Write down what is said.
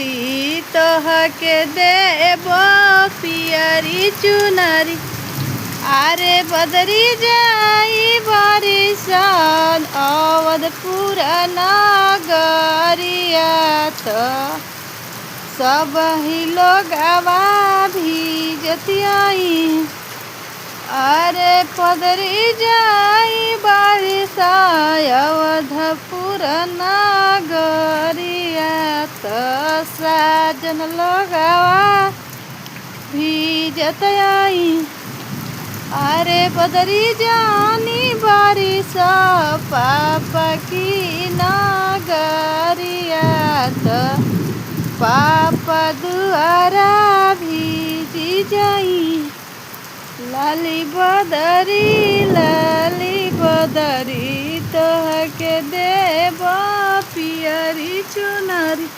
बदरी तोहके देव पियरी चुनरी। अरे बदरी जाई बरिसन अवधपुर नगरिया तो सब ही लोगवा भीजतियाई। अरे पदरी जाई बारिशा अवधपुर नगरिया तो साजन लोगवा भीजतियाई। अरे पदरी जानी बारिशा पापा की नगरिया तो पापा दुआरा भीजी जाई। लाली बदरी तोहके देव पियरी चुनरी।